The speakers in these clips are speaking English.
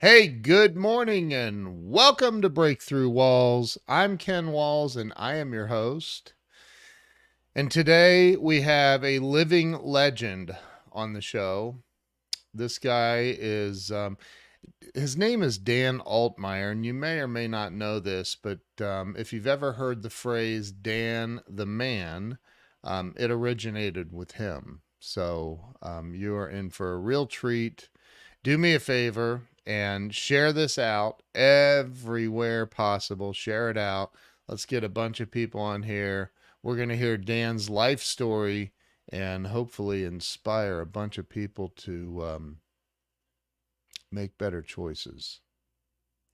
Hey, good morning and welcome to Breakthrough Walls. I'm Ken Walls and I am your host. And today we have a living legend on the show. This guy is, his name is Dan Altmire, and you may or may not know this, but if you've ever heard the phrase Dan the Man, it originated with him. So you are in for a real treat. Do me a favor and share this out everywhere possible. Share it out. Let's get a bunch of people on here. We're going to hear Dan's life story and hopefully inspire a bunch of people to make better choices.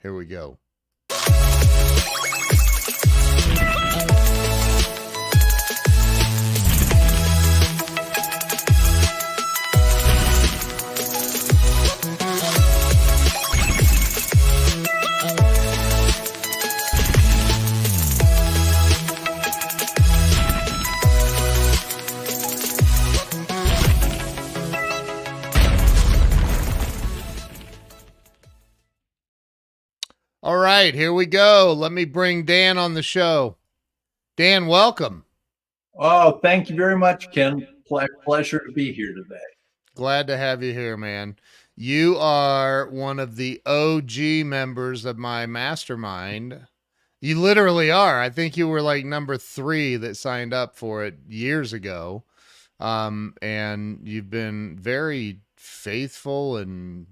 Here we go. All right, here we go. Let me bring Dan on the show. Dan, welcome. Oh, thank you very much, Ken. Pleasure to be here today. Glad to have you here, man. You are one of the OG members of my mastermind. You literally are. I think you were like number 3 that signed up for it years ago. And you've been very faithful and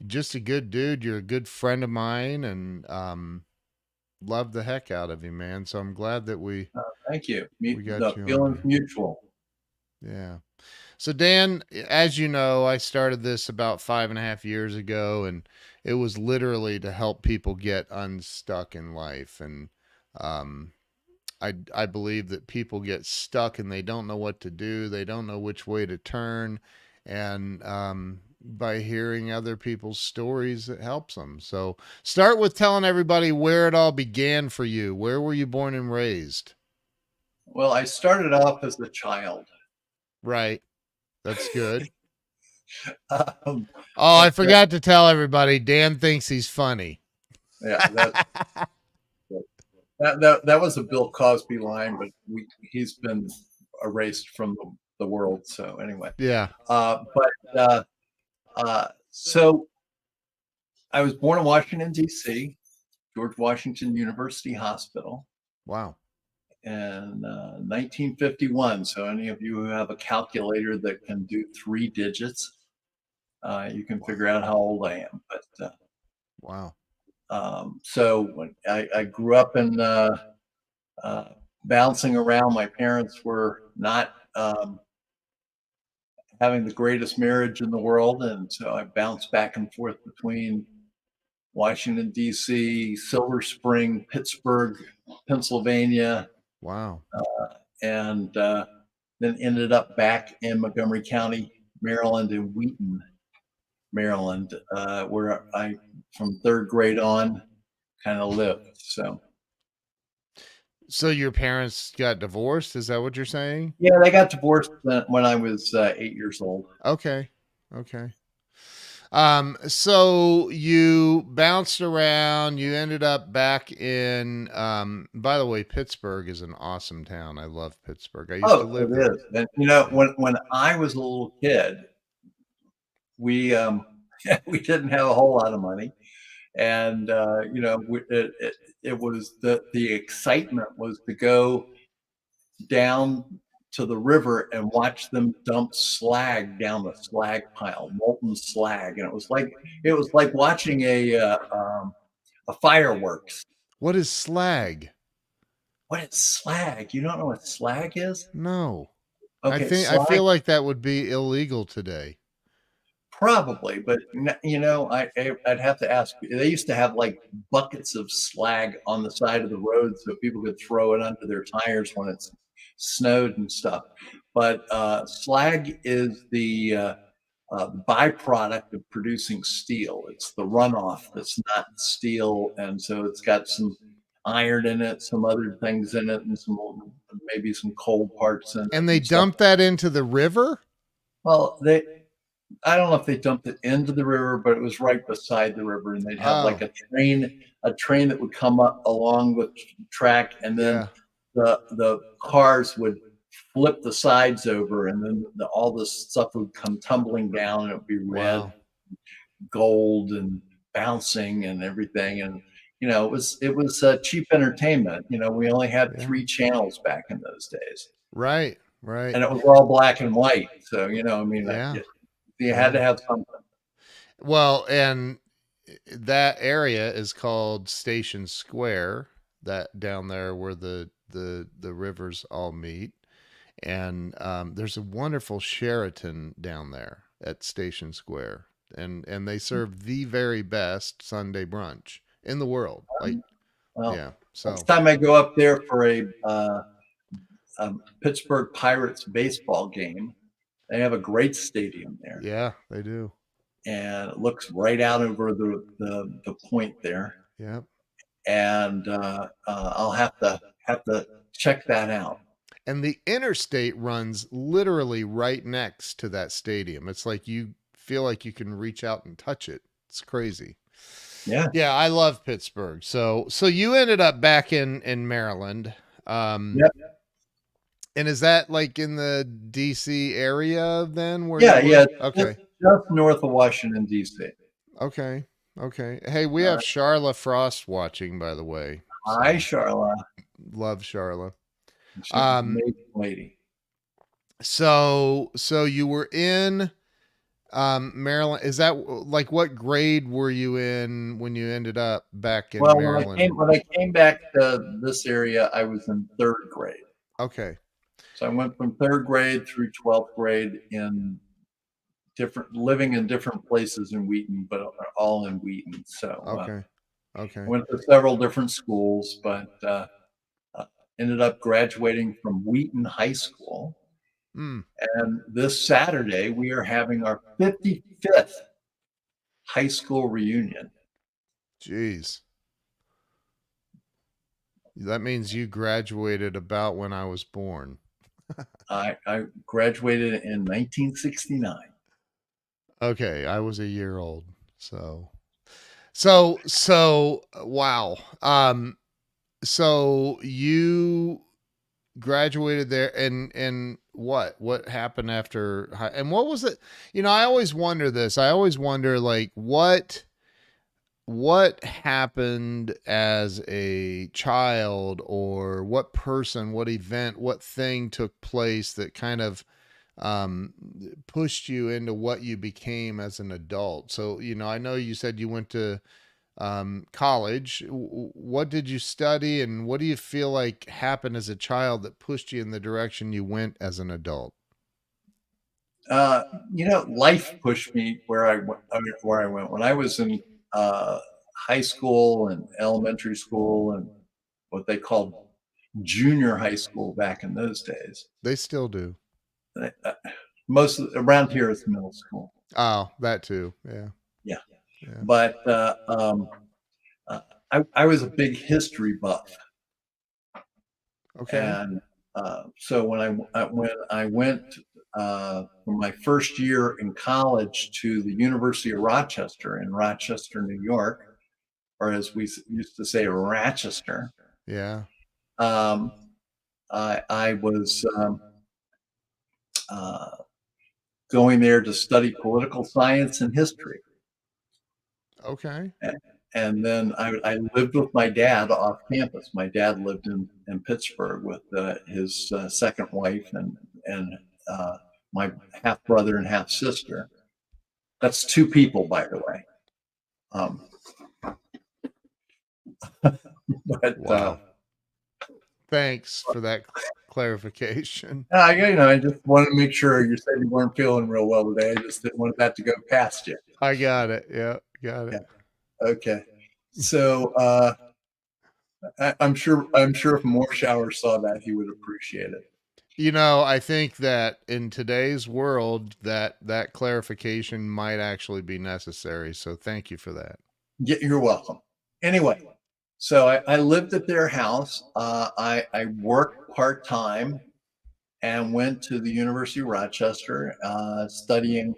just a good dude. You're a good friend of mine and love the heck out of you, man. So I'm glad that Thank you. we got The you on feeling's here. mutual. Yeah. So Dan, as you know, I started this about 5.5 years ago, and it was literally to help people get unstuck in life. And um, I believe that people get stuck and they don't know what to do. They don't know which way to turn, and by hearing other people's stories, it helps them. So start with telling everybody where it all began for you. Where were you born and raised? Well, I started off as a child. Right. That's good. Um, Oh, I but forgot to tell everybody. Dan thinks he's funny. yeah, that was a Bill Cosby line, but he's been erased from the world. So anyway, Yeah. so I was born in Washington D.C., George Washington University Hospital, Wow. in 1951. So any of you who have a calculator that can do 3 digits, you can figure out how old I am. But Wow. so when I grew up in bouncing around. My parents were not having the greatest marriage in the world, and so I bounced back and forth between Washington D.C., Silver Spring, Pittsburgh, Pennsylvania, Wow. and then ended up back in Montgomery County, Maryland, and Wheaton, Maryland, where I, from third grade on, kind of lived. So your parents got divorced? Is that what you're saying? Yeah, they got divorced when I was 8 years old. Okay. Okay. So you bounced around, you ended up back in by the way, Pittsburgh is an awesome town. I love Pittsburgh. I used to Oh, live it there. is. And Yeah. when I was a little kid, we we didn't have a whole lot of money, and it was the excitement was to go down to the river and watch them dump slag down the slag pile, molten slag, and it was like watching a fireworks. What is slag? What is slag? You don't know what slag is? No. Okay, I slag feel like that would be illegal today. probably, but I'd have to ask. They used to have like buckets of slag on the side of the road so people could throw it under their tires when it's snowed and stuff. But slag is the byproduct of producing steel. It's the runoff that's not steel, and so it's got some iron in it, some other things in it, and some maybe some cold parts in it And they and stuff. dumped that into the river? Well, I don't know if they dumped it into the river, but it was right beside the river, and they'd have like Oh, a train that would come up along the track, and then yeah. the cars would flip the sides over, and then all this stuff would come tumbling down, and it would be red, Wow. gold, and bouncing and everything. And it was cheap entertainment. We only had Yeah. 3 channels back in those days, Right. Right. and it was all black and white. So I mean, Yeah. you had Yeah. to have something. Well, and that area is called Station Square, that down there where the rivers all meet. And there's a wonderful Sheraton down there at Station Square, and they serve the very best Sunday brunch in the world. Like, Well, yeah. next So time I go up there for a Pittsburgh Pirates baseball game, they have a great stadium there, yeah, they do. and it looks right out over the point there. Yeah. And I'll have to check that out. And the interstate runs literally right next to that stadium. It's like you feel like you can reach out and touch it. It's crazy. Yeah, Yeah, I love Pittsburgh. So you ended up back in Maryland. Um yeah, and is that like in the DC area then where you yeah, were? yeah. Just, Okay. just north of Washington D.C. Okay. Okay. Hey, we have Charla Frost watching, by the way. Hi, So Charla. love Charla. She's an Um amazing lady. so you were in Maryland. Is that like what grade were you in when you ended up back in Well, Maryland? when I came back to this area, I was in third grade. Okay. So I went from third grade through 12th grade living in different places in Wheaton, but all in Wheaton. So Okay. I Okay. went to several different schools, but uh, ended up graduating from Wheaton High School. Mm, And this Saturday, we are having our 55th high school reunion. geez. That means you graduated about when I was born. I graduated in 1969. Okay, I was a year old. So wow. So you graduated there, and what happened after and what was it? I always wonder this. I always wonder like what happened as a child, or what person, what event, what thing took place that kind of um, pushed you into what you became as an adult. So, I know you said you went to college. What did you study, and what do you feel like happened as a child that pushed you in the direction you went as an adult? Life pushed me where I went when I was in uh, high school and elementary school and what they called junior high school back in those days. They still do. Uh, around here is middle school. Oh, that too. Yeah. Yeah, Yeah. but uh, I was a big history buff, Okay. and so when I went for my first year in college to the University of Rochester in Rochester, New York, or as we used to say, Rochester. Yeah. Um, I was uh, going there to study political science and history. Okay. And then I lived with my dad off campus. My dad lived in Pittsburgh with his second wife and my half brother and half sister. That's 2 people, by the way. Um, but Wow. Thanks for that clarification. I just wanted to make sure you said you weren't feeling real well today. I just didn't want that to go past you. I got it. Yeah. Got Yeah. it. Okay. So I'm sure if Morshower saw that, he would appreciate it. I think that in today's world that clarification might actually be necessary. So thank you for that. You're welcome. Anyway, so I lived at their house. I worked part time and went to the University of Rochester studying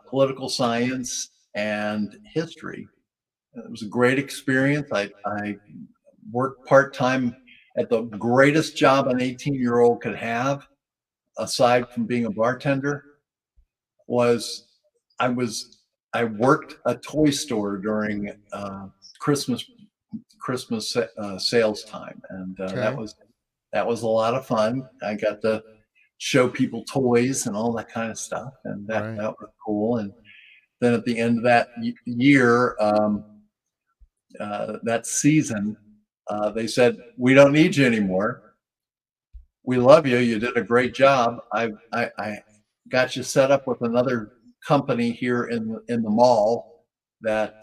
political science, and history. It was a great experience. I worked part time at the greatest job an 18-year-old could have, aside from being a bartender. Was I was I worked a toy store during Christmas sales time, and Okay. that was a lot of fun. I got to show people toys and all that kind of stuff, and Right. that was cool. And then at the end of that year, that season, they said, "We don't need you anymore. We love you. You did a great job. I got you set up with another company here in the mall that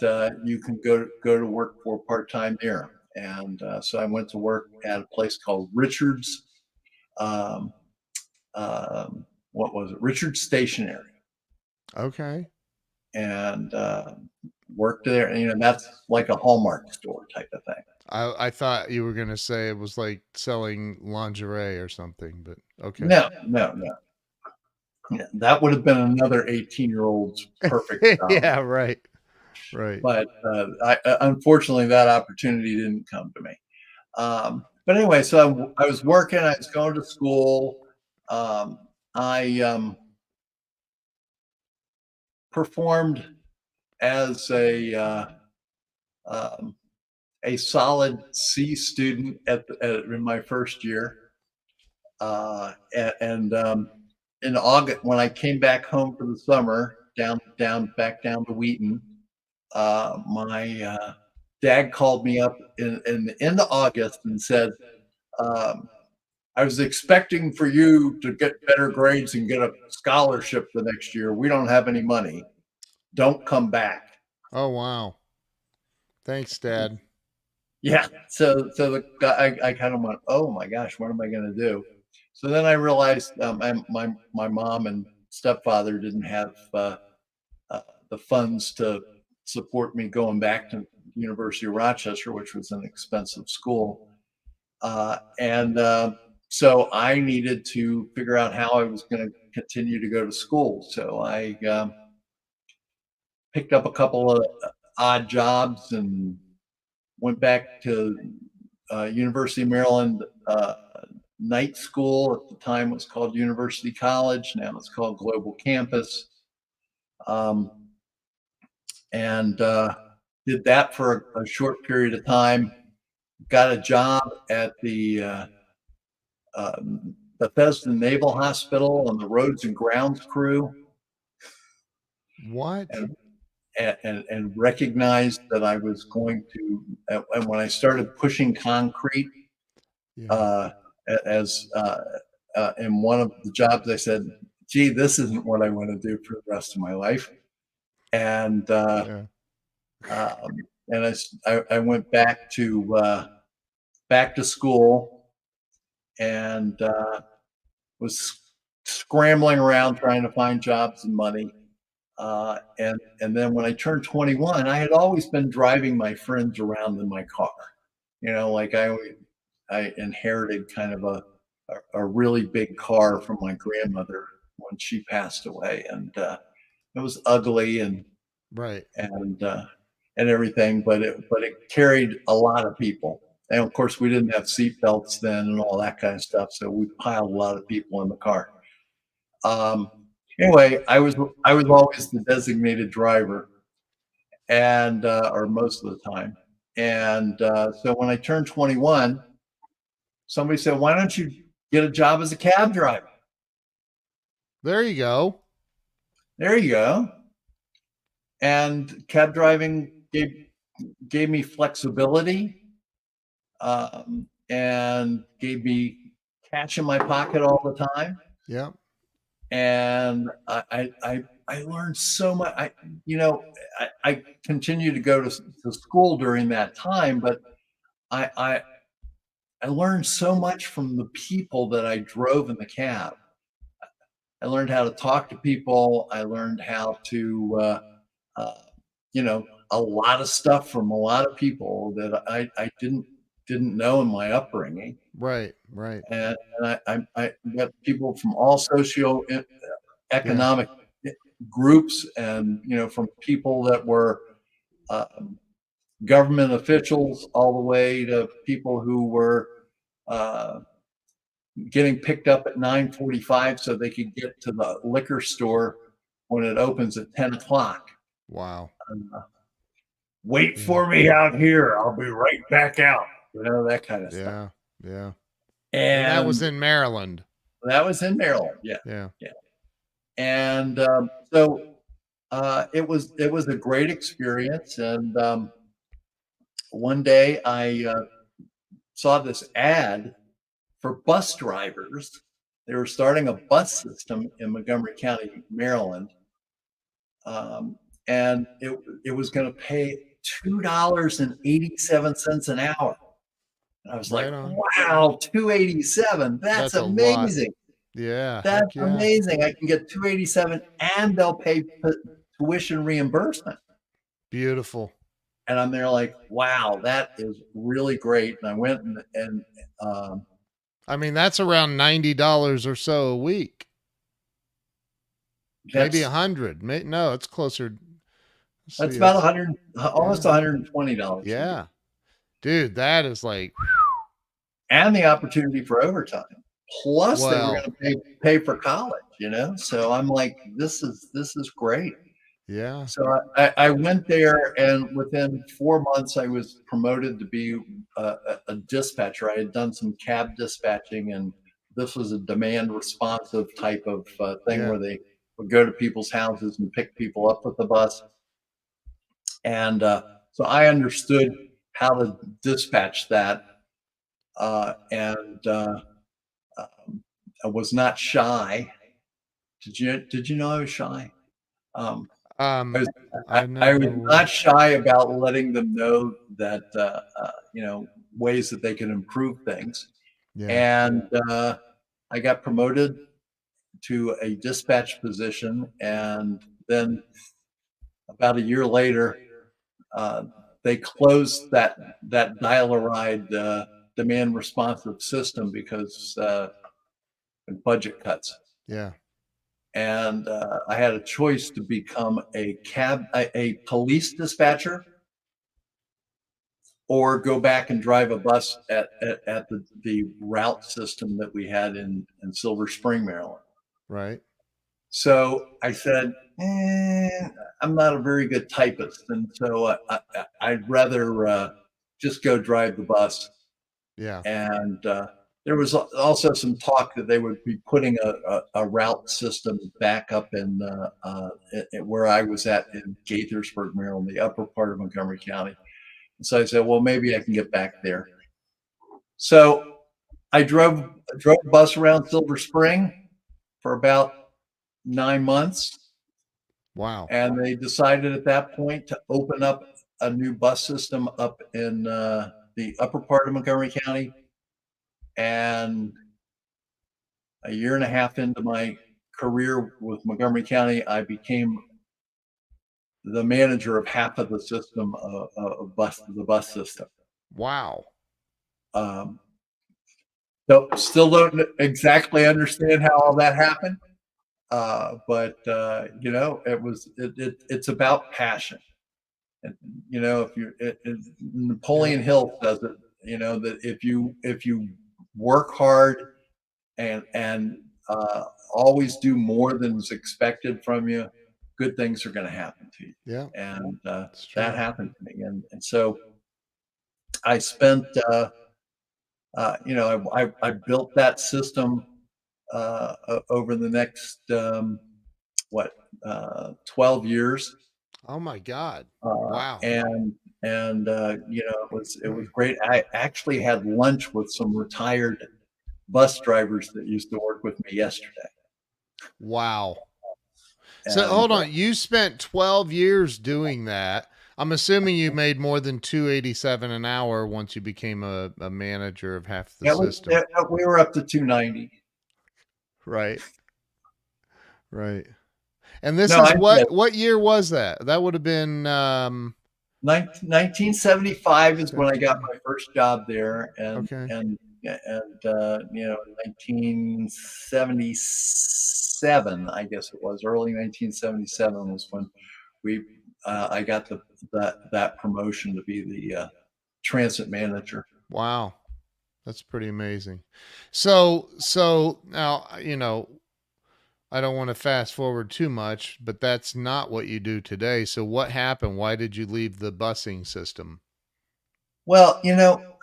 you can go to work for part time there." And so I went to work at a place called Richard's. Um, what was it? Richard's Stationery, Okay. and worked there. And, that's like a Hallmark store type of thing. I thought you were gonna say it was like selling lingerie or something, but okay. No, no, no. Yeah, that would have been another 18-year-old's perfect job. Yeah, right. Right. But unfortunately, that opportunity didn't come to me. But anyway, so I was working, I was going to school. Um, I performed as um, a solid C student in my first year. And in August, when I came back home for the summer, back down to Wheaton, my dad called me up in the end of August and said, um, "I was expecting for you to get better grades and get a scholarship the next year. We don't have any money. Don't come back." Oh wow. Thanks, Dad. Yeah. So the guy, I kind of went, "Oh my gosh, what am I going to do?" So then I realized my mom and stepfather didn't have uh, the funds to support me going back to University of Rochester, which was an expensive school. And So I needed to figure out how I was going to continue to go to school. So I picked up a couple of odd jobs and went back to University of Maryland night school. At the time, it was called University College. Now it's called Global Campus. Um, and Did that for a short period of time. Got a job at the Bethesda Naval Hospital on the roads and grounds crew, What? and and recognized that I was going to. And when I started pushing concrete, Yeah. uh, as in one of the jobs, I said, "Gee, this isn't what I want to do for the rest of my life." And Yeah. um, I went back to school and was scrambling around trying to find jobs and money. And then when I turned 21, I had always been driving my friends around in my car. Like I inherited kind of a really big car from my grandmother when she passed away, and it was ugly Right. and uh, and everything, but it carried a lot of people. And of course, we didn't have seat belts then and all that kind of stuff, so we piled a lot of people in the car. Um, anyway, I was always the designated driver, and or most of the time. And So when I turned 21, somebody said, "Why don't you get a job as a cab driver?" There you go. There you go. And cab driving gave me flexibility, and gave me cash in my pocket all the time. Yep. And I learned so much. I continued to go to school during that time, but I, I I learned so much from the people that I drove in the cab. I learned how to talk to people. I learned how to, uh, a lot of stuff from a lot of people that I didn't know in my upbringing. Right. Right. And I met people from all Yeah. economic groups, and from people that were government officials all the way to people who were uh, getting picked up at 9:45 so they could get to the liquor store when it opens at 10 o'clock. Wow. Uh, Wait Yeah. for me out here. I'll be right back out. That kind of stuff. Yeah. Yeah. And that was And in Maryland. that was in Maryland. Yeah. Yeah. Yeah. And so it was a great experience. And one day I saw this ad for bus drivers. They were starting a bus system in Montgomery County, Maryland, and it was going to pay $2.87 an hour. And I was like, Right on. wow, 287. That's That's a lot. amazing. Yeah. That's Heck yeah. amazing. I can get 287 and they'll pay tuition reimbursement. Beautiful. And I'm there like, wow, that is really great. And I went and I mean, that's around $90 or so a week. Maybe 100. No, it's closer. That's about 100, almost $120. Yeah. Dude, that is like, and the opportunity for overtime. Plus, they were well, going to pay for college, So I'm like, this is great. yeah. So I went there, and within 4 months, I was promoted to be a dispatcher. I had done some cab dispatching, and this was a demand responsive type of thing Yeah. where they would go to people's houses and pick people up with the bus. And so I understood how to dispatch that, and I was not shy. Did you know I was shy? I was, I I was know. not shy about letting them know that ways that they can improve things. Yeah. And I got promoted to a dispatch position, and then about a year later, they closed that dial-a-ride demand responsive system because budget cuts. Yeah. And I had a choice to become a police dispatcher, or go back and drive a bus at the route system that we had in Silver Spring, Maryland. Right. So I said, I'm not a very good typist, and so I'd rather just go drive the bus. Yeah. And there was also some talk that they would be putting a route system back up in where I was at in Gaithersburg, Maryland, the upper part of Montgomery County. And so I said, well, maybe I can get back there. So I drove a bus around Silver Spring for about 9 months. Wow. And they decided at that point to open up a new bus system up in the upper part of Montgomery County. And a year and a half into my career with Montgomery County, I became the manager of half of the system of the bus system. Wow. So still don't exactly understand how all that happened, but it's about passion. And Napoleon Hill says it. That if you work hard and always do more than is expected from you, good things are going to happen to you. Yeah. And that happened to me. And so I spent, I built that system over the next, 12 years. Oh my God. Wow. And it was great. I actually had lunch with some retired bus drivers that used to work with me yesterday. Wow. So hold on, you spent 12 years doing that. I'm assuming you made more than 287 an hour once you became a manager of half the system. We were up to 290. Right. Right. And this is what year was that? That would have been 1975 is when I got my first job there, and And 1977, I guess it was early 1977 was when we I got that promotion to be the transit manager. Wow. That's pretty amazing. So now, I don't want to fast forward too much, but that's not what you do today. So what happened? Why did you leave the busing system? Well,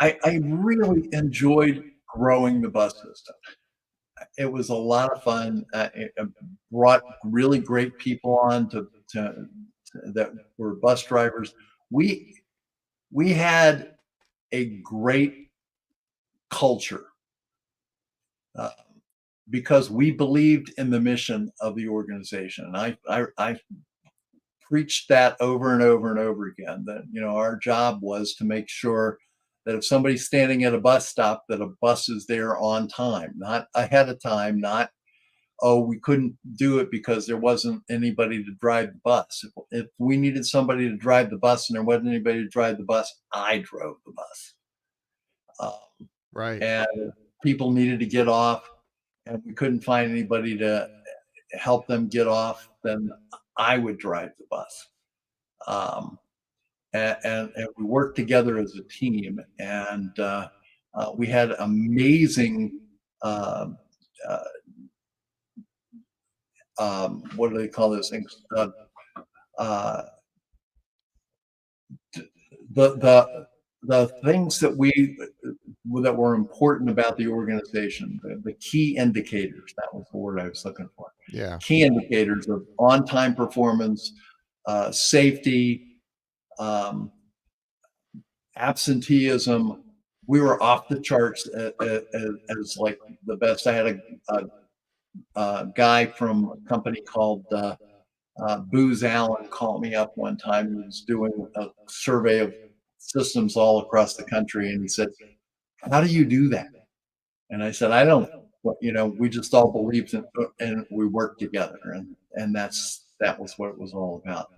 I really enjoyed growing the bus system. It was a lot of fun. It brought really great people on that were bus drivers. We had a great culture uh, because we believed in the mission of the organization. And I preached that over and over and over again, that our job was to make sure that if somebody's standing at a bus stop, that a bus is there on time, not ahead of time, not, oh, we couldn't do it because there wasn't anybody to drive the bus. If we needed somebody to drive the bus and there wasn't anybody to drive the bus, I drove the bus. Right. And people needed to get off and we couldn't find anybody to help them get off, then I would drive the bus. Um, and we worked together as a team, and we had amazing. Uh, uh, what do they call those things? Uh, the things that were important about the organization, the key indicators. That was the word I was looking for. Yeah. Key indicators of on-time performance, safety, um, absenteeism. We were off the charts as like the best. I had a guy from a company called Booz Allen called me up one time. He was doing a survey of systems all across the country, and he said, "How do you do that?" And I said, "I don't know. We just all believed in, and we worked together, and that was what it was all about."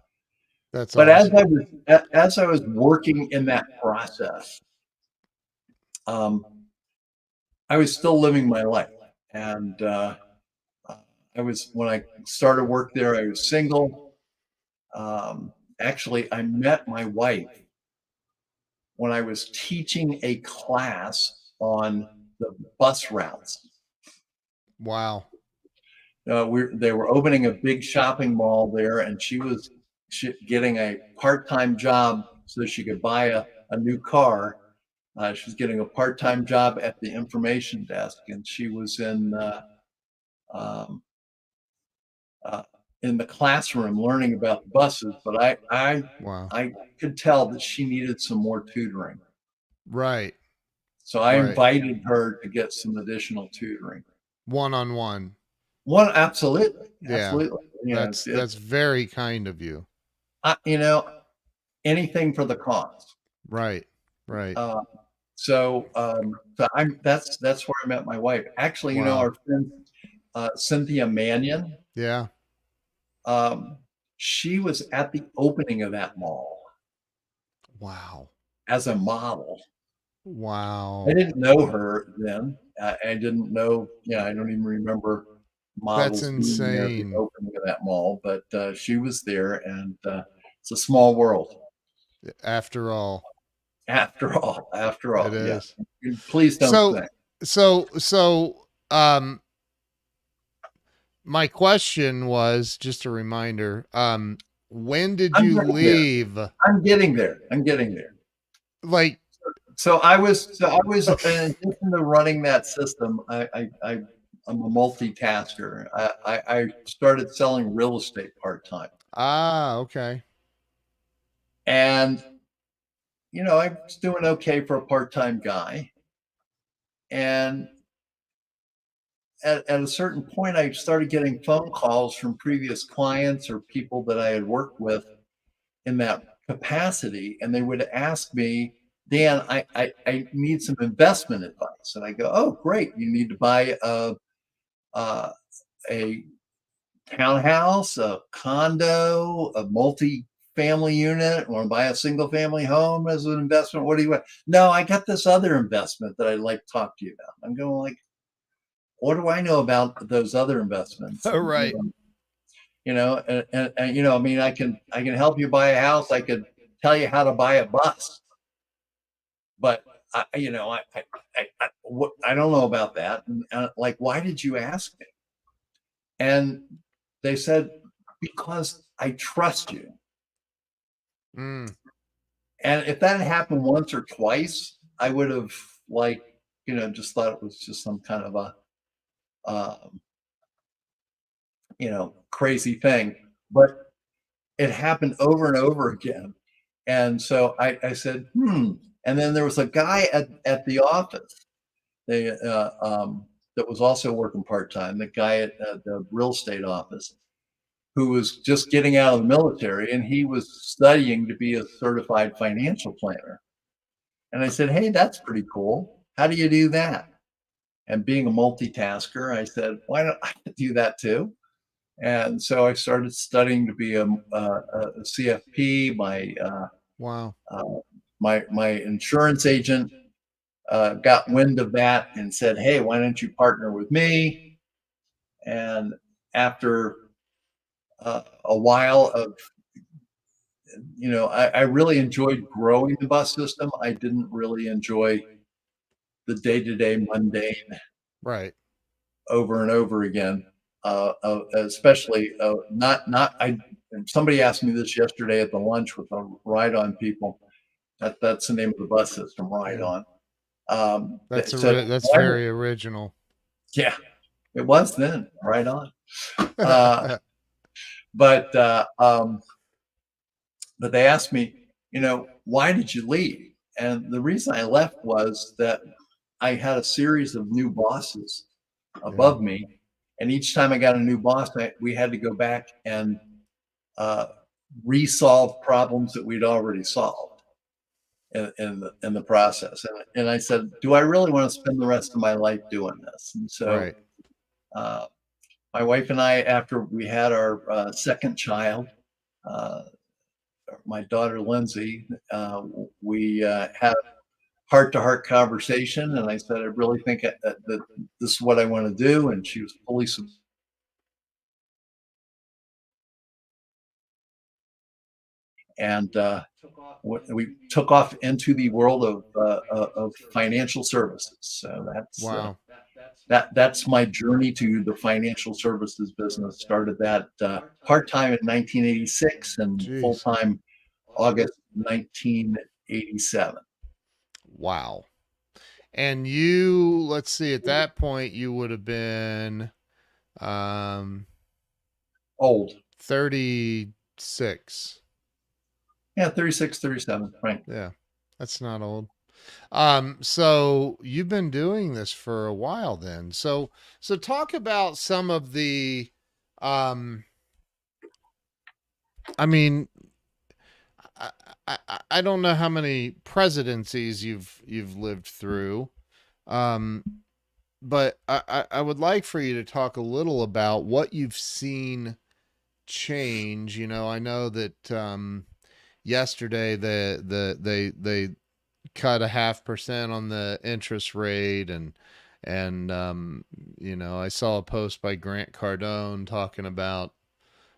That's But awesome. as I was working in that process, um, I was still living my life, and I was when I started work there. I was single. Actually, I met my wife when I was teaching a class on the bus routes. Wow. They were opening a big shopping mall there, and she was getting a part-time job so she could buy a new car. She was getting a part-time job at the information desk, and she was um, uh, in the classroom learning about the buses. But Wow. I could tell that she needed some more tutoring, Right. so I Right. invited her to get some additional tutoring. One on one. One, absolutely, Yeah. absolutely. That's very kind of you. I, anything for the cause. Right. Right. Uh, so that's where I met my wife. Actually, Wow. our friend Cynthia Mannion, Yeah. um, she was at the opening of that mall Wow. as a model. I Wow. didn't know her then. I didn't know. Yeah, I don't even remember That's models being there at the insane. opening of that mall, but she was there, and it's a small world. After all, After it all, yeah. is. Please don't So think. so my question was just a reminder, when did I'm you getting there. leave? I'm getting there. I'm getting there. Like So I was in addition to running that system, I'm a multitasker. I started selling real estate part time, okay. and I was doing okay for a part time guy. And at a certain point, I started getting phone calls from previous clients or people that I had worked with in that capacity, and they would ask me, Dan, I need some investment advice. And I go, oh, great. You need to buy a townhouse, a condo, a multi family unit? Want to buy a single family home as an investment? What do you want? No, I got this other investment that I'd like to talk to you about. I'm going like, what do I know about those other investments? And, Right. I mean, I can help you buy a house. I could tell you how to buy a bus, but I don't know about that. And like, why did you ask me? And they said, because I trust you. Mm, And if that had happened once or twice, I would have like, just thought it was just some kind of a, um, crazy thing. But it happened over and over again. And so I said, And then there was a guy at the office that was also working part time, the guy at the real estate office, who was just getting out of the military, and he was studying to be a certified financial planner. And I said, hey, that's pretty cool. How do you do that? And being a multitasker, I said, why don't I do that too? And so I started studying to be a CFP. wow. My insurance agent got wind of that and said, hey, why don't you partner with me? And after a while of, I really enjoyed growing the bus system. I didn't really enjoy the day-to-day mundane Right. over and over again. Especially not I. Somebody asked me this yesterday at the lunch with the ride-on people. That's the name of the bus system, Yeah. ride-on. They That's said, that's very original. yeah, it was then, right on. Uh, but they asked me, why did you leave? And the reason I left was that I had a series of new bosses Yeah. above me, and each time I got a new boss, we had to go back and uh, resolve problems that we'd already solved in the process. And I said, do I really want to spend the rest of my life doing this? And so Right. uh, my wife and I, after we had our second child, uh, my daughter Lindsay, we had a heart-to-heart conversation, and I said, I really think that this is what I want to do, and she was fully supportive. And we took off into the world of financial services. So Wow. that's my journey to the financial services business. Started that part time in 1986 and full Jeez. time August 1987. Wow. And you, let's see, at that point you would have been um Old. 36. Yeah, 36, 37. Right. Yeah. That's not old. So you've been doing this for a while then. So talk about some of the um I mean, I, I don't know how many presidencies you've lived through. Um but I would like for you to talk a little about what you've seen change. I know that yesterday they cut 0.5% on the interest rate, and I saw a post by Grant Cardone talking about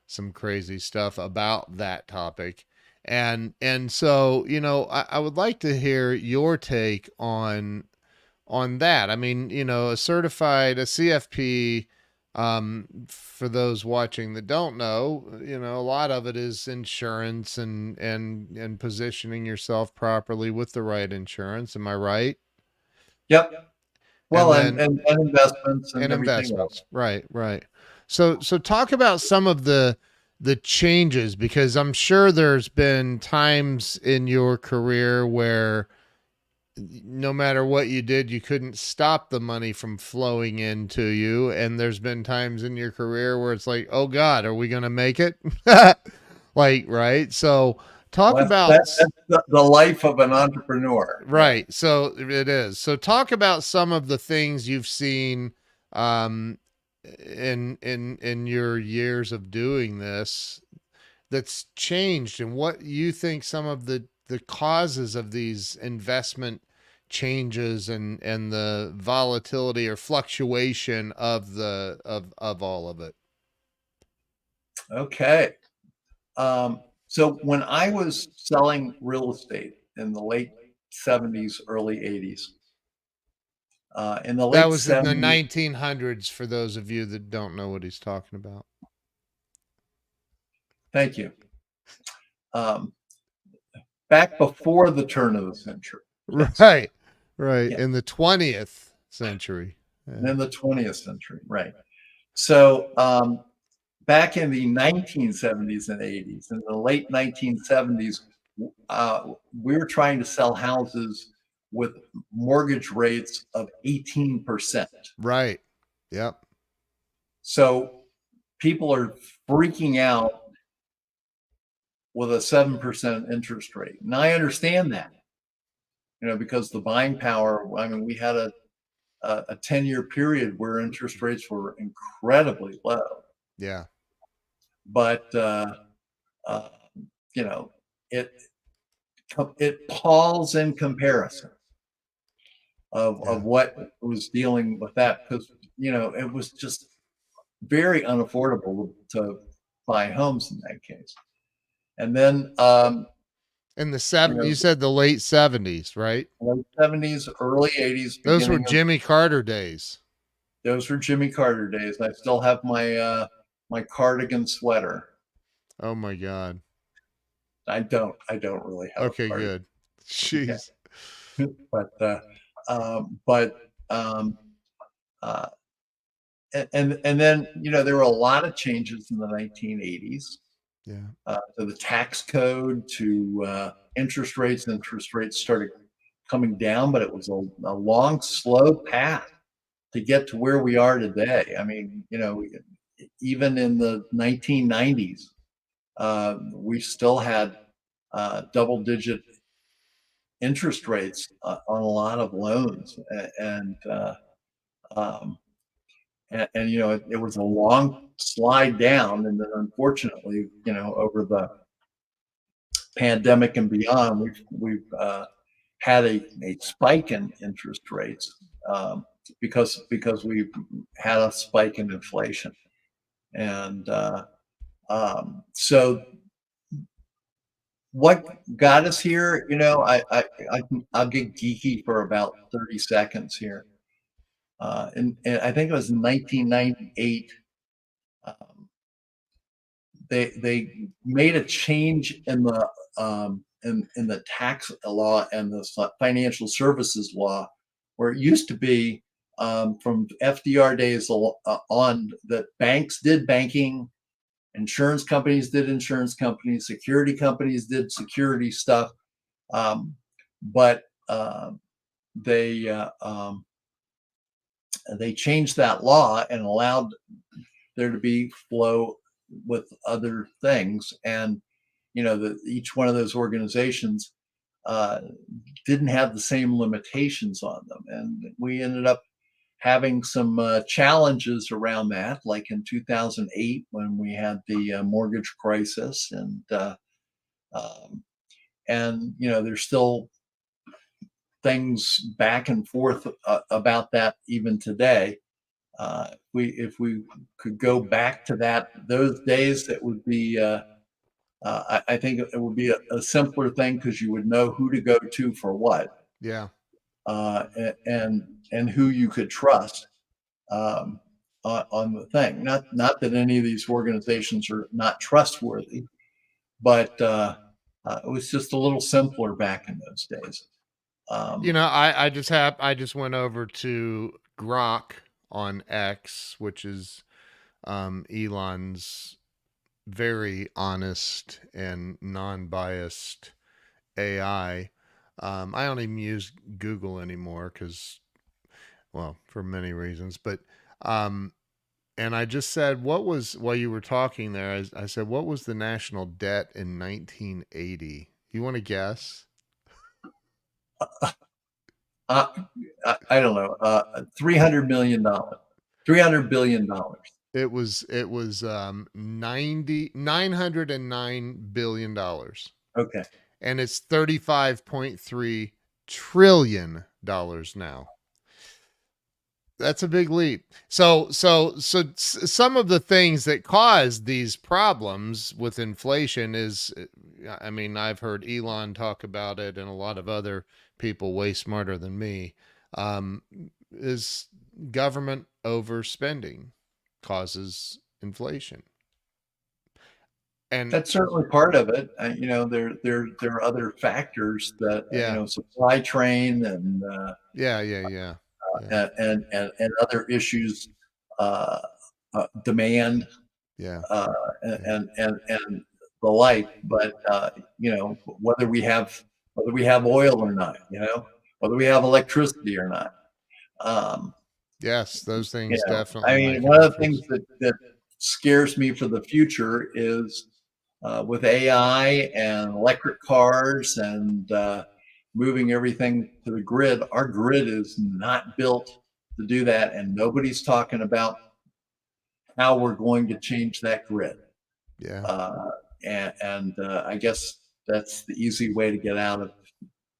some crazy stuff about that topic. And so, I would like to hear your take on that. I mean, a CFP, for those watching that don't know, a lot of it is insurance and positioning yourself properly with the right insurance. Am I right? Yep. And Well, and, then and, and investments and and everything else. investments. Right, right. So talk about some of the changes, because I'm sure there's been times in your career where no matter what you did, you couldn't stop the money from flowing into you. And there's been times in your career where it's like, oh God, are we going to make it? Like, right. So talk Well, about, that's the life of an entrepreneur. Yeah. right. So it is. So talk about some of the things you've seen, in your years of doing this that's changed, and what you think some of the causes of these investment changes and the volatility or fluctuation of the of all of it. Okay. So when I was selling real estate in the late 70s, early 80s, in the That late was in the 70s, 1900s for those of you that don't know what he's talking about. thank you. Um, Back before the turn of the century. Yes. Right. Right. Yeah. In the 20th century. And Yeah. then the 20th century. Right. So back in the 1970s and 80s, in the late 1970s, we were trying to sell houses with mortgage rates of 18%. Right. Yep. So people are freaking out with a 7% interest rate. And I understand that, because the buying power, I mean, we had a 10-year period where interest rates were incredibly low. Yeah. But, uh, you know, it, it palls in comparison of Yeah. what was dealing with that, because, it was just very unaffordable to buy homes in that case. And then, In the you know, you said the late 70s, right? late 70s, early 80s, Those were beginning of Jimmy Carter days. those were Jimmy Carter days. I still have my cardigan sweater. Oh my God. I don't really have a Okay, cardigan. good. Jeez. But but uh, and then there were a lot of changes in the 1980s, Yeah. to the tax code, to interest rates. Interest rates started coming down, but it was a long, slow path to get to where we are today. I mean, even in the 1990s, we still had double-digit interest rates on a lot of loans, um, it was a long slide down, and then unfortunately, over the pandemic and beyond, we've had a spike in interest rates, because we've had a spike in inflation, and so what got us here, I'll get geeky for about 30 seconds here. And I think it was 1998. Um, they made a change in the tax law and the financial services law, where it used to be, from FDR days on, that banks did banking, insurance companies did insurance companies, security companies did security stuff, but they they changed that law and allowed there to be flow with other things, and each one of those organizations uh, didn't have the same limitations on them, and we ended up having some challenges around that, like in 2008 when we had the mortgage crisis, um, and there's still things back and forth about that even today. If we could go back to those days, that would be. I think it would be a simpler thing, because you would know who to go to for what, Yeah. and who you could trust, um, on the thing. Not that any of these organizations are not trustworthy, but it was just a little simpler back in those days. You Um, know, I just went over to Grok on X, which is Elon's very honest and non-biased AI. I don't even use Google anymore because, well, for many reasons. But um, and I just said, what was while you were talking there? I said, what was the national debt in 1980? You want to guess? I, I don't know, $300 million, $300 billion. it was 909 billion dollars, Okay. and it's $35.3 trillion now. That's a big leap. Some of the things that cause these problems with inflation is, I mean, I've heard Elon talk about it, and a lot of other people way smarter than me, um, is government overspending causes inflation. And That's certainly part of it. There are other factors that yeah, supply chain and yeah. other issues, uh, demand, Yeah, uh, yeah, and the like. But whether we have oil or not, whether we have electricity or not. Um, yes, those things I definitely mean, make a one of the things difference. that scares me for the future is with AI and electric cars and moving everything to the grid. Our grid is not built to do that, and nobody's talking about how we're going to change that grid. Yeah, Uh, I guess that's the easy way to get out of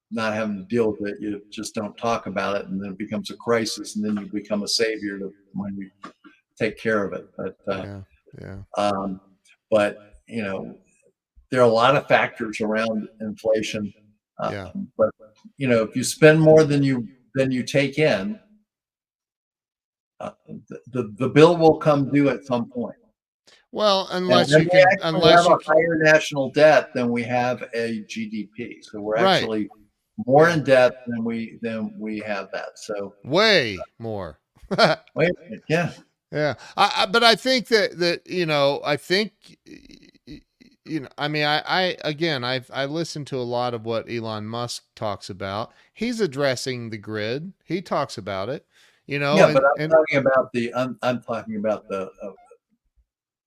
not having to deal with it. You just don't talk about it, and then it becomes a crisis, and then you become a savior when you take care of it. yeah, yeah, Um, but there are a lot of factors around inflation. yeah. But if you spend more than you take in, the bill will come due at some point. Well, And we actually have a higher national debt than we have a GDP. So we're right. actually more Yeah. in debt than we have that. So Way more. wait a minute, yeah, Yeah. But I think I think, I mean, again, I listened to a lot of what Elon Musk talks about. He's addressing the grid. He talks about it, yeah. But and I'm talking about the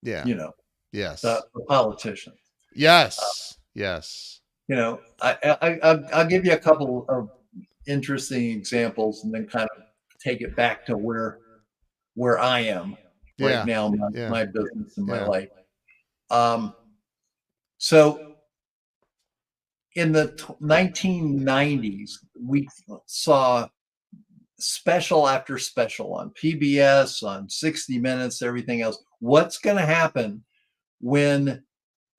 yeah. you know Yes. the politicians. Yes. Yes. I'll give you a couple of interesting examples, and then kind of take it back to where I am right Yeah. now, Yeah. my business and my Yeah. life. Um, so in the 1990s, we saw special after special on PBS, on 60 Minutes, everything else. What's going to happen when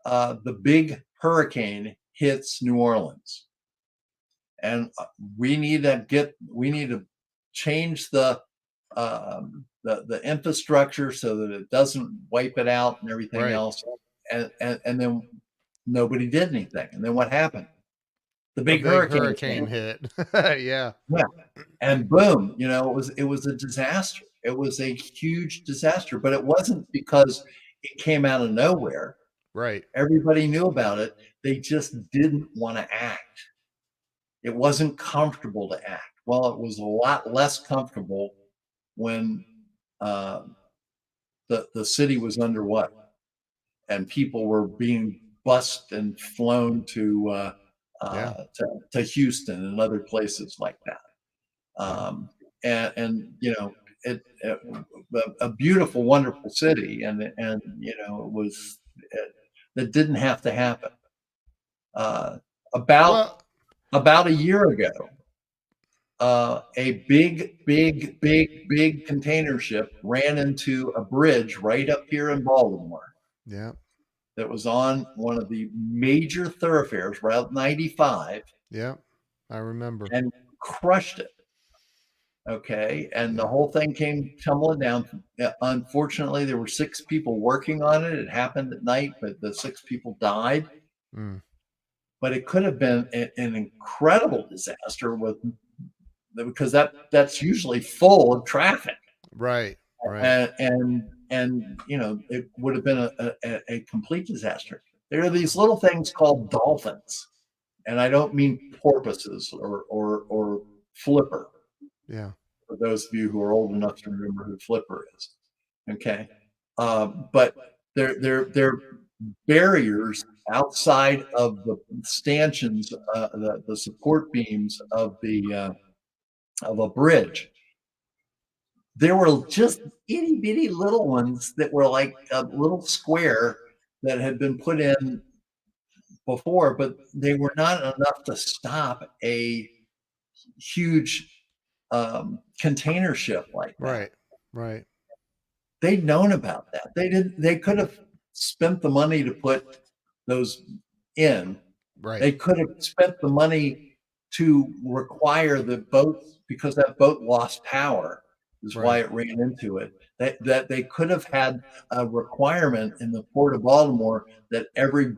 the big hurricane hits New Orleans? And we need to change the infrastructure so that it doesn't wipe it out and everything Right. else. And then nobody did anything. And then what happened? The A big big hurricane hurricane came. hit. Yeah. Yeah. And boom, it was a disaster. It was a huge disaster, but it wasn't because it came out of nowhere. Right. Everybody knew about it. They just didn't want to act. It wasn't comfortable to act. Well, it was a lot less comfortable when uh, the city was underwater and people were being bused and flown Yeah. to Houston and other places like that. Yeah. And a beautiful, wonderful city, and it was that didn't have to happen. Uh, about Well, about a year ago, a big container ship ran into a bridge right up here in Baltimore yeah. that was on one of the major thoroughfares, Route 95, Yeah. I remember. and crushed it. Okay. And the Yeah. whole thing came tumbling down. Unfortunately, there were 6 people working on it. It happened at night, but the 6 people died. Mm. But it could have been an incredible disaster because that's usually full of traffic. Right. Right. And it would have been a complete disaster. There are these little things called dolphins, and I don't mean porpoises or flipper. Yeah. For those of you who are old enough to remember who Flipper is. Okay. But they're barriers outside of the stanchions, the support beams of a bridge there were just itty bitty little ones that were like a little square that had been put in before, but they were not enough to stop a huge container ship like that. Right. Right. They'd known about that. They could have spent the money to put those in. Right. They could have spent the money to require the boats, because that boat lost power is why Right. it ran into it. That they could have had a requirement in the Port of Baltimore that every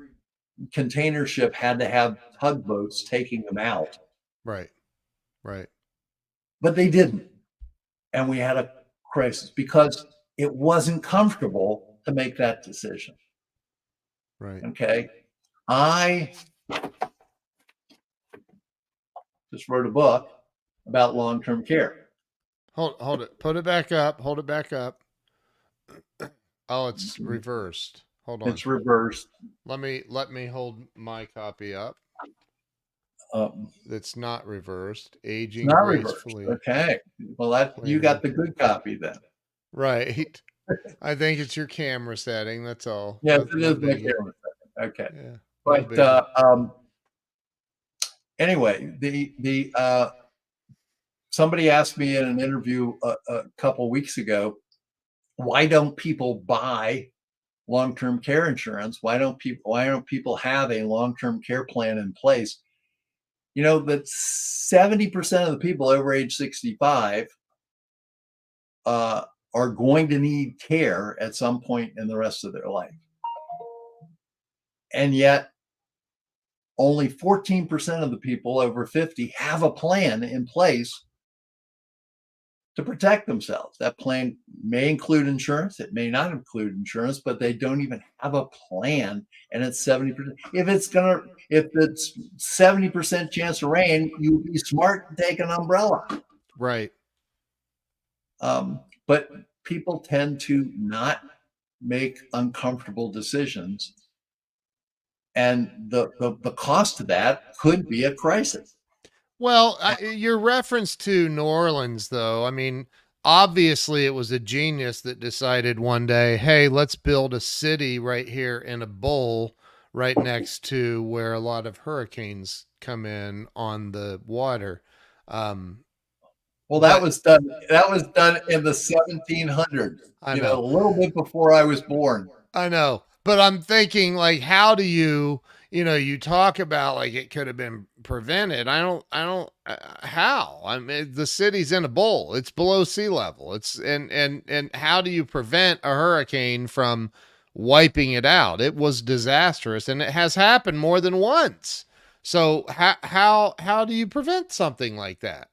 container ship had to have tugboats taking them out, Right. Right. but they didn't. And we had a crisis because it wasn't comfortable to make that decision. Right. Okay. I just wrote a book about long-term care. Hold it. Put it back up. Hold it back up. Oh, it's reversed. Hold on. It's reversed. Let me hold my copy up. It's not reversed. It's Aging not reversed. gracefully. Okay. Well, that you got the good copy then. Right. I think it's your camera setting. That's all. Yes, No, it no is my biggie. camera setting. Okay. Yeah. No But biggie. anyway, the somebody asked me in an interview a couple weeks ago, why don't people buy long-term care insurance? Why don't people have a long-term care plan in place? You know that 70% of the people over age 65 are going to need care at some point in the rest of their life. And yet only 14% of the people over 50 have a plan in place to protect themselves. That plan may include insurance, it may not include insurance, but they don't even have a plan. And it's 70%. If it's 70% chance of rain, you'd be smart to take an umbrella. Right. But people tend to not make uncomfortable decisions. And the cost of that could be a crisis. Well, your reference to New Orleans, though, I mean, obviously it was a genius that decided one day, hey, let's build a city right here in a bowl right next to where a lot of hurricanes come in on the water. Well, that But was done. That was done in the 1700s. I You know, know. a little bit before I was born. I know, but I'm thinking like, how do you, you talk about like it could have been prevented. How? I mean, the city's in a bowl. It's below sea level. And how do you prevent a hurricane from wiping it out? It was disastrous and it has happened more than once. So how do you prevent something like that?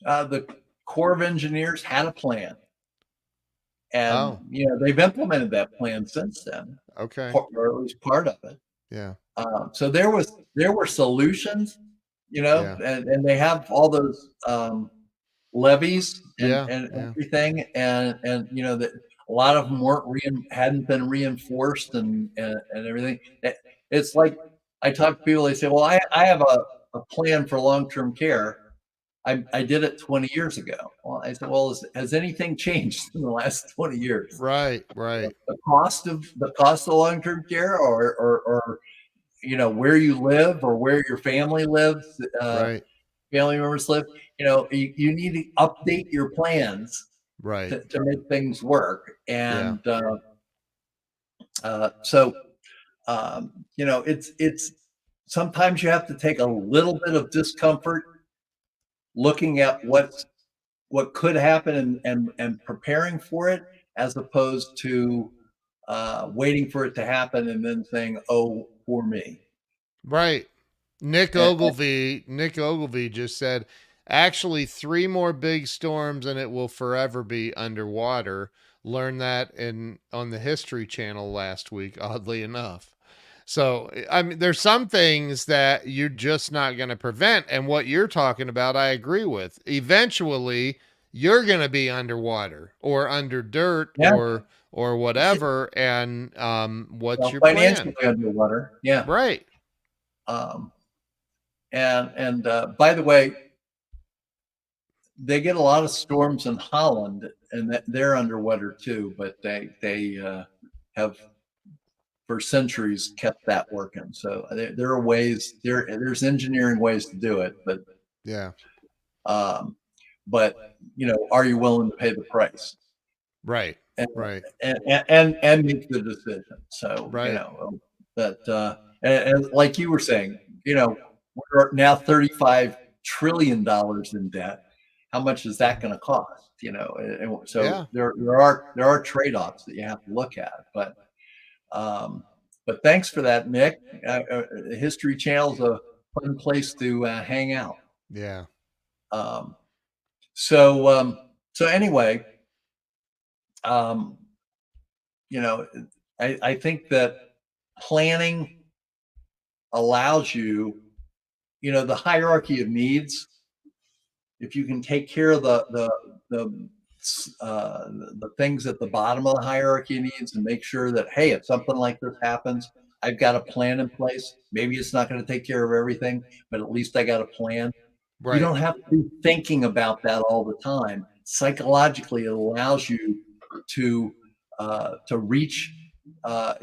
The Corps of Engineers had a plan, and Oh, they've implemented that plan since then, okay. or at least part of it. Yeah. So there were solutions, Yeah. and they have all those levees and Yeah. Yeah. everything, and that a lot of them hadn't been reinforced and everything. It's like I talk to people, they say, well, I have a plan for long-term care. I did it 20 years ago. Well, I said, well, has anything changed in the last 20 years? Right. Right. The cost of long-term care, or where you live or where your family lives, Right. family members live. You need to update your plans Right. to make things work. Yeah. And so it's sometimes you have to take a little bit of discomfort looking at what could happen and preparing for it, as opposed to waiting for it to happen and then saying, oh, poor me. Right. Nick Ogilvy just said, actually, 3 more big storms and it will forever be underwater. Learned that on the History Channel last week, oddly enough. So, I mean, there's some things that you're just not going to prevent. And what you're talking about, I agree with. Eventually, you're going to be underwater or under dirt Yeah. or whatever. And what's your financially plan? underwater. Yeah. Right. And by the way, they get a lot of storms in Holland, and they're underwater too. But they have for centuries kept that working. So there are ways there's engineering ways to do it, Yeah. um, but are you willing to pay the price Right. and Right. and make the decision? So Right. that and like you were saying, we're now $35 trillion in debt. How much is that going to cost? And so Yeah. there are trade-offs that you have to look at, um, but thanks for that, Nick. History Channel's a fun place to hang out. Yeah. Um, so so anyway, um, you know, I think that planning allows you, the hierarchy of needs. If you can take care of the the things at the bottom of the hierarchy needs and make sure that, hey, if something like this happens, I've got a plan in place. Maybe it's not going to take care of everything, but at least I got a plan. You Right. don't have to be thinking about that all the time. Psychologically, it allows you to reach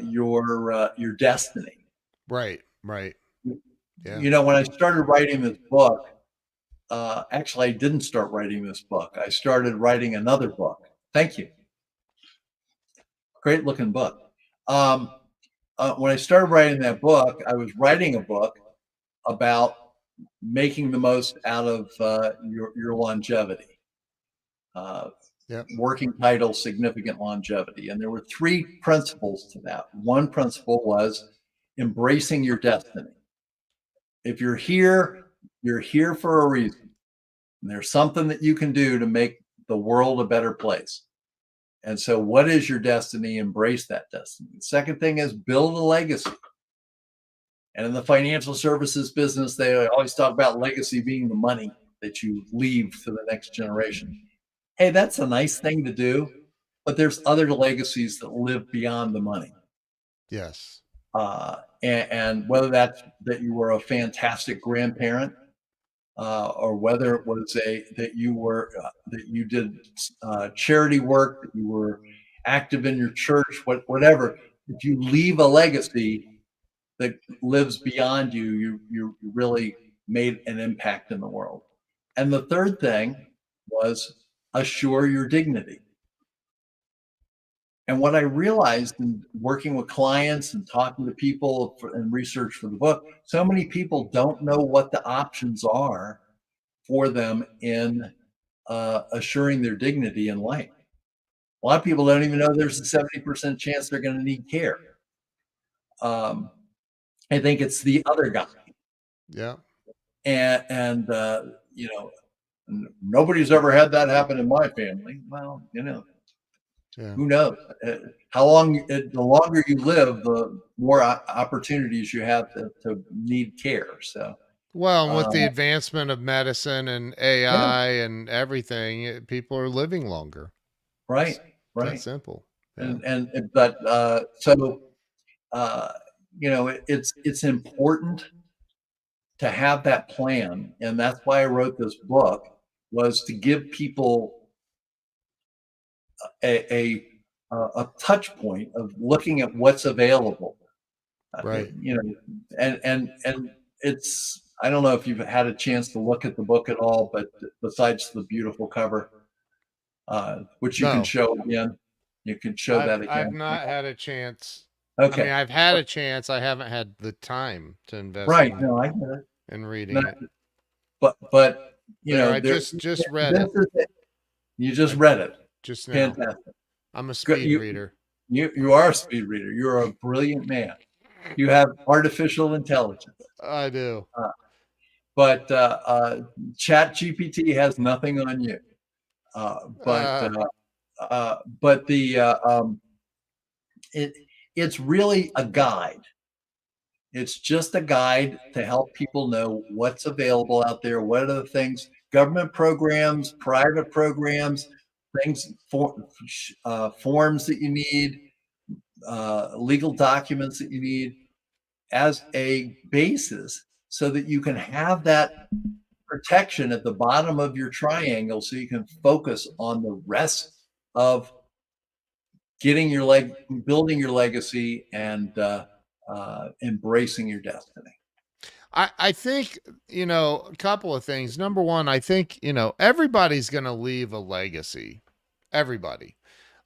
your destiny. Right. Right. Yeah. When I started writing this book, actually, I didn't start writing this book. I started writing another book. Thank you. Great looking book. When I started writing that book, I was writing a book about making the most out of your longevity. Uh, Yep. Working title, significant longevity. And there were three principles to that. One principle was embracing your destiny. If you're here for a reason. And there's something that you can do to make the world a better place. And so, what is your destiny? Embrace that destiny. The second thing is build a legacy. And in the financial services business, they always talk about legacy being the money that you leave to the next generation. Hey, that's a nice thing to do, but there's other legacies that live beyond the money. Yes. And whether that's that you were a fantastic grandparent, or whether it was that you did charity work, that you were active in your church, whatever. If you leave a legacy that lives beyond you, you really made an impact in the world. And the third thing was assure your dignity. And what I realized in working with clients and talking to people and research for the book, so many people don't know what the options are for them in assuring their dignity in life. A lot of people don't even know there's a 70% chance they're going to need care. Um, I think it's the other guy. Yeah. And nobody's ever had that happen in my family. Well, Yeah. who knows? How long? The longer you live, the more opportunities you have to need care. So, Well, and with uh, the advancement of medicine and yeah, AI and everything, people are living longer. right, It's that right. simple. Yeah. And but so uh, it's important to have that plan, and that's why I wrote this book, was to give people a a, a touch point of looking at what's available. Right. And it's, I don't know if you've had a chance to look at the book at all, but besides the beautiful cover, which you can No, show again, you can show I've that I've again. not had a chance. I mean, Okay, I've had a chance. I haven't had the time to invest right. in No, I get it. No, reading it. but There, I there. just read This it. is it. You just I read it. just now. Fantastic. I'm a Good. speed reader. You are a speed reader. You're a brilliant man. You have artificial intelligence. I do. Uh, but Chat GPT has nothing on you. Uh, but Uh, but it it's really a guide. It's just a guide to help people know what's available out there. What are the things? Government programs, private programs, things forms that you need, legal documents that you need as a basis, so that you can have that protection at the bottom of your triangle so you can focus on the rest of building your legacy and embracing your destiny. I think, a couple of things. Number one, I think, everybody's going to leave a legacy. Everybody.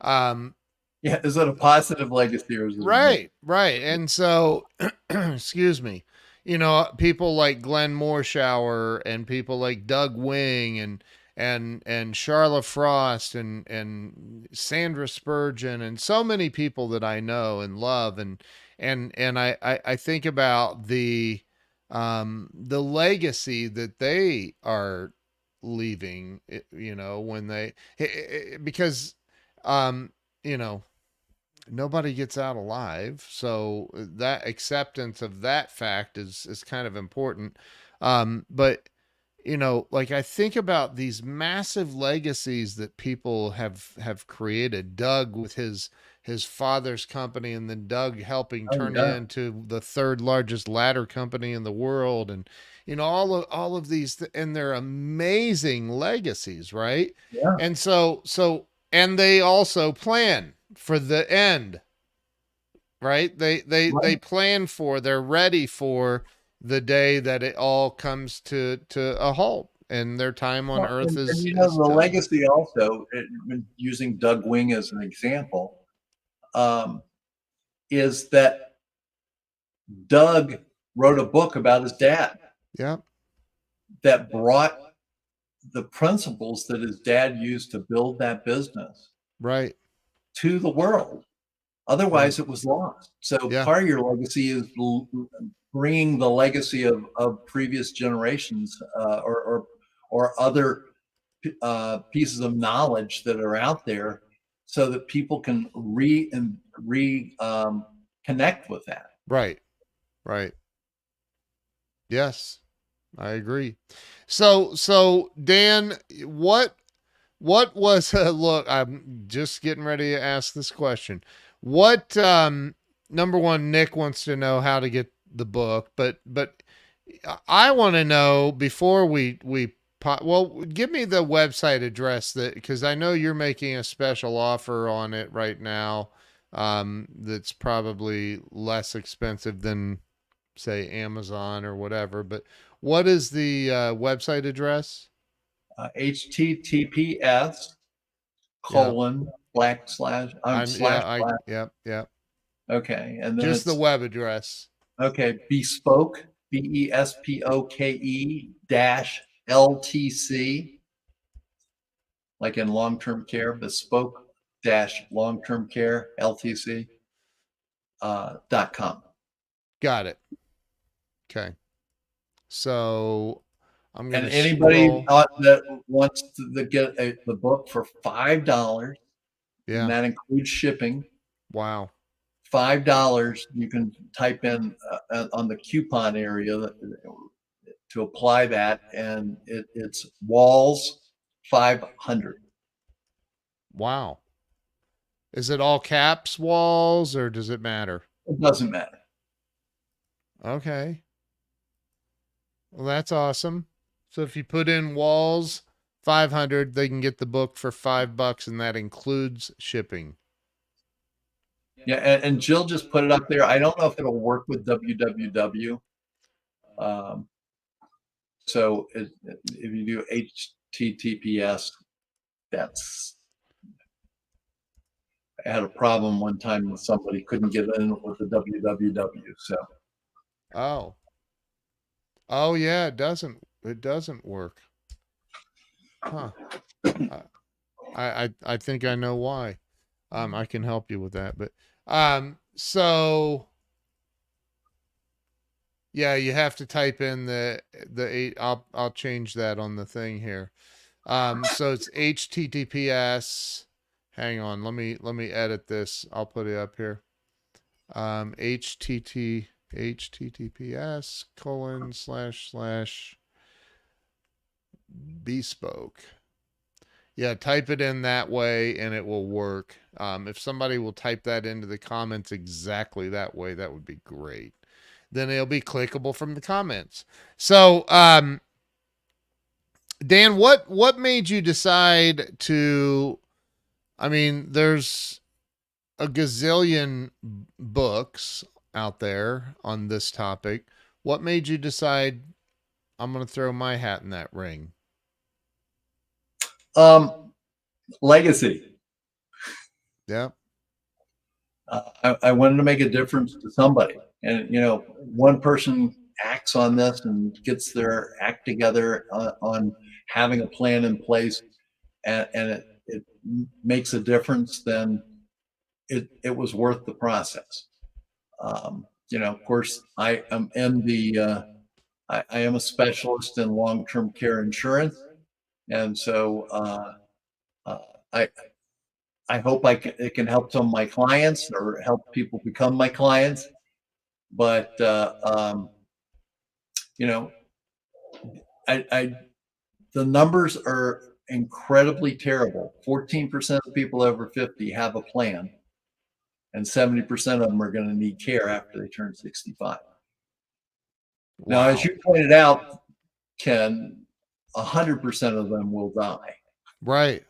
Um, Yeah, is it a positive legacy or is it a negative? right, right. And so, excuse me, people like Glenn Morshower and people like Doug Wing and Charlotte Frost and Sandra Spurgeon and so many people that I know and love and I think about the legacy that they are leaving, when because um you know nobody gets out alive, so that acceptance of that fact is kind of important. But like I think about these massive legacies that people have created. Doug with his father's company, and then Doug helping Oh turn it yeah, into the third largest ladder company in the world, and all of these and they're amazing legacies, right? yeah, And and they also plan for the end, right? They right. plan for, they're ready for the day that it all comes to a halt and their time on Well, earth and is the done. legacy also, using Doug Wing as an example, um, is that Doug wrote a book about his dad Yep. that brought the principles that his dad used to build that business Right. to the world. Right. Otherwise, it was lost. So Yeah. part of your legacy is bringing the legacy of previous generations or other pieces of knowledge that are out there, so that people can re connect with that. Right. Right. Yes, I agree. So Dan, what was look, I'm just getting ready to ask this question. What number one, Nick wants to know how to get the book, but I want to know before well, give me the website address, that because I know you're making a special offer on it right now, that's probably less expensive than say Amazon or whatever, but what is the website address? HTTPS Yeah. colon black slash slash black. Yeah. Okay, and then Just the it's web address. okay. Bespoke, BESPOKE dash LTC, like in long term care. Bespoke dash long term care LTC .com. Got it. Okay. So I'm And gonna anybody scroll. that wants to get the book for $5, and Yeah. that includes shipping. Wow. $5, you can type in on the coupon area to apply that, and it's Walls 500. Wow. Is it all caps walls or does it matter? It doesn't matter. Okay. Well, that's awesome. So if you put in walls 500, they can get the book for $5 and that includes shipping. Yeah, and Jill just put it up there. I don't know if it'll work with www. Um, so if you do HTTPS, that's I had a problem one time with somebody couldn't get in with the www. So Oh. Oh yeah, it doesn't work. Huh. I I think I know why. I can help you with that, but so yeah, you have to type in the eight. I'll change that on the thing here. So it's HTTPS. Hang on, let me edit this. I'll put it up here. HTTPS colon slash slash bespoke. Yeah, type it in that way and it will work. If somebody will type that into the comments exactly that way, that would be great. Then it'll be clickable from the comments. So, Dan, what made you decide to? I mean, there's a gazillion books out there on this topic. What made you decide I'm going to throw my hat in that ring? Legacy. Yeah. I wanted to make a difference to somebody, and one person acts on this and gets their act together on having a plan in place, and it makes a difference. Then it was worth the process. Of course, I am in the I am a specialist in long-term care insurance, and so uh, I I hope it can help some of my clients or help people become my clients. But you know, I the numbers are incredibly terrible. 14% of people over 50 have a plan, and 70% of them are going to need care after they turn 65. Now, as Wow. you pointed out, Ken, 100% of them will die. Right.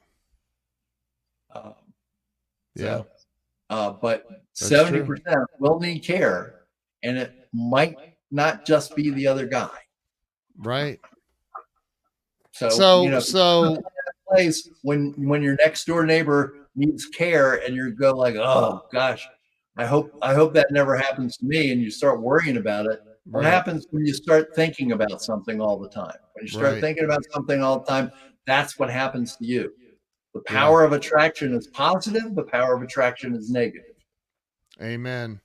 Um, Yeah, so, but that's true. 70% will need care, and it might not just be the other guy. Right. So, So place when your next door neighbor needs care, and you go like, oh gosh, I hope that never happens to me, and you start worrying about it. What right. happens when you start thinking about something all the time? When you start Right. thinking about something all the time, that's what happens to you. The Yeah. power of attraction is positive, the power of attraction is negative. Amen.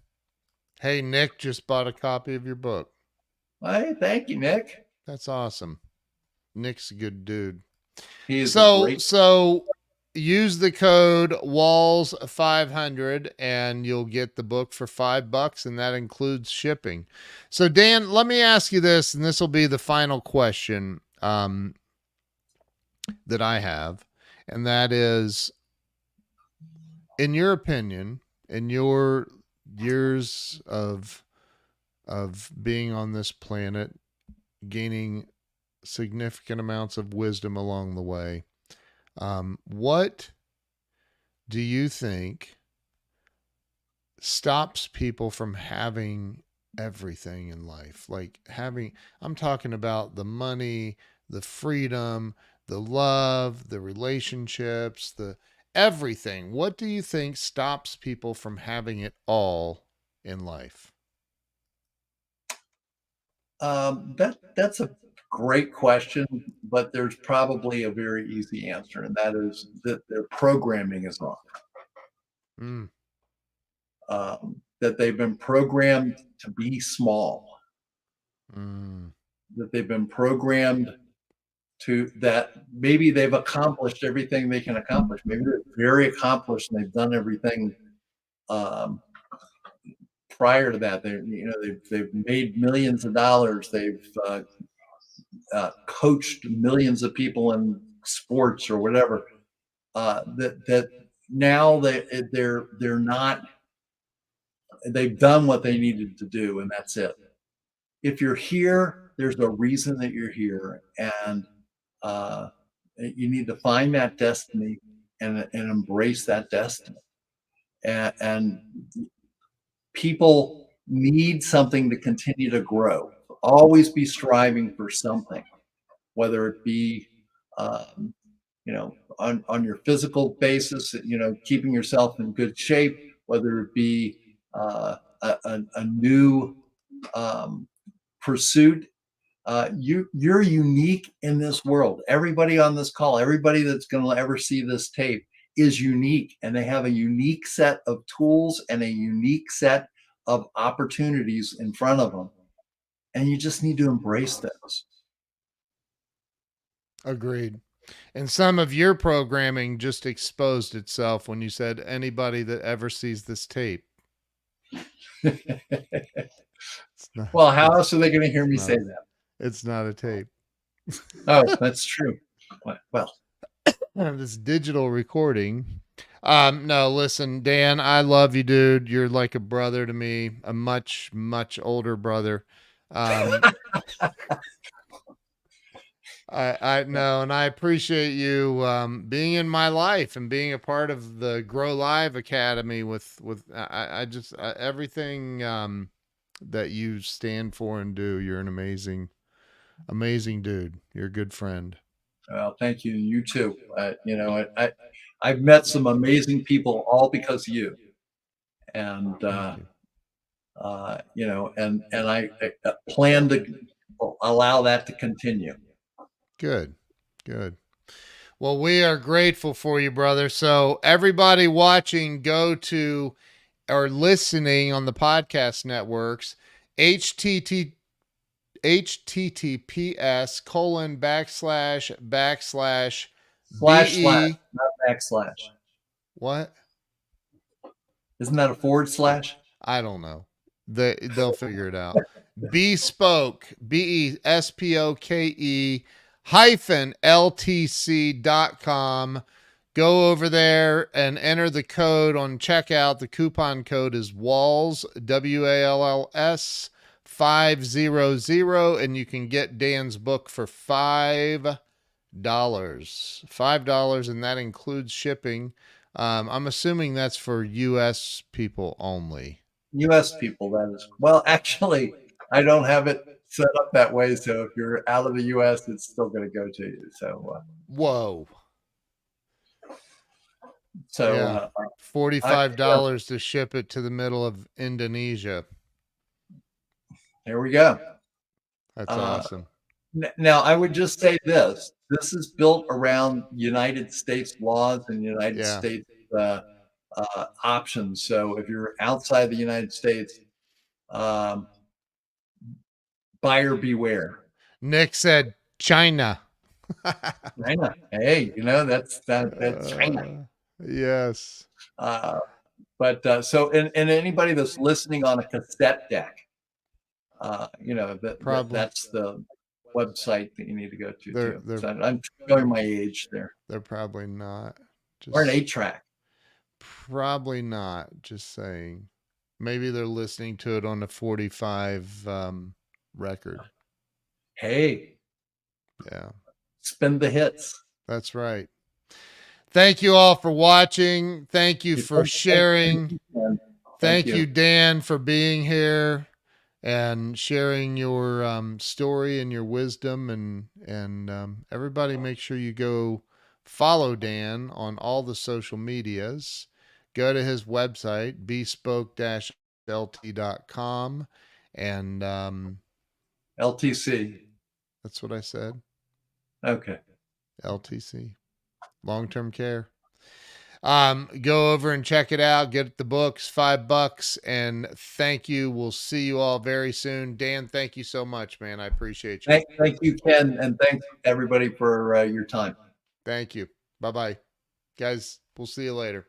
Hey, Nick just bought a copy of your book. Hey, thank you, Nick. That's awesome. Nick's a good dude. He is a So great. so use the code walls 500 and you'll get the book for $5 and that includes shipping. So Dan, let me ask you this, and this will be the final question that I have, and that is, in your opinion, in your years of being on this planet, gaining significant amounts of wisdom along the way, what do you think stops people from having everything in life? Like having, I'm talking about the money, the freedom, the love, the relationships, the everything. What do you think stops people from having it all in life? That's a great question, but there's probably a very easy answer, and that is that their programming is off. Mm, That they've been programmed to be small. mm, That they've been programmed to that maybe they've accomplished everything they can accomplish. Maybe they're very accomplished and they've done everything um, prior to that. They've made millions of dollars. They've coached millions of people in sports or whatever. That now they're not. They've done what they needed to do, and that's it. If you're here, there's a reason that you're here, and uh, you need to find that destiny and embrace that destiny. And people need something to continue to grow. Always be striving for something, whether it be um, on your physical basis, keeping yourself in good shape, whether it be a new um, pursuit. You're unique in this world. Everybody on this call, everybody that's going to ever see this tape is unique, and they have a unique set of tools and a unique set of opportunities in front of them, and you just need to embrace those. agreed. And some of your programming just exposed itself when you said anybody that ever sees this tape. It's not. Well, how It's else are they going to hear me not. say that? It's not a tape. Oh, that's true. Well, This digital recording. No, listen, Dan, I love you, dude. You're like a brother to me, a much older brother. Um, I know, and I appreciate you being in my life and being a part of the Grow Live Academy with I just everything that you stand for and do. You're an amazing dude. You're a good friend. Well, thank you. You too. I've met some amazing people all because of you. And, Thank you. and I plan to allow that to continue. Good. Good. Well, we are grateful for you, brother. So everybody watching, go to or listening on the podcast networks, http https:// Slash slash, be not backslash. what? Isn't that a forward slash? I don't know. They'll figure it out. Bespoke, BESPOKE hyphen LTC.com. Go over there and enter the code on checkout. The coupon code is WALLS, WALLS 500, and you can get Dan's book for $5. $5, and that includes shipping. I'm assuming that's for U.S. people only. U.S. people, that is. Well, actually, I don't have it set up that way. So if you're out of the U.S., it's still going to go to you. Whoa. So Yeah. $45 to ship it to the middle of Indonesia. There we go. That's awesome. Now, I would just say this. This is built around United States laws and United States options. So if you're outside the United States, buyer beware. Nick said China. China. Hey, that's China. Yes. So anybody that's listening on a cassette deck, that's the website that you need to go to too. So I'm showing my age there. They're probably not. Or an 8-track. Probably not. Just saying. Maybe they're listening to it on a 45 record. Hey. Yeah. Spin the hits. That's right. Thank you all for watching. Thank you for sharing. Thank you, Dan, for being here and sharing your story and your wisdom. And everybody, make sure you go follow Dan on all the social medias. Go to his website, bespoke-lt.com. And LTC. That's what I said. Okay. LTC. Long-term care. Go over and check it out. Get the books, $5. And thank you. We'll see you all very soon. Dan, thank you so much, man. I appreciate you. Thank you, Ken. And thanks everybody for your time. Thank you. Bye-bye. Guys, we'll see you later.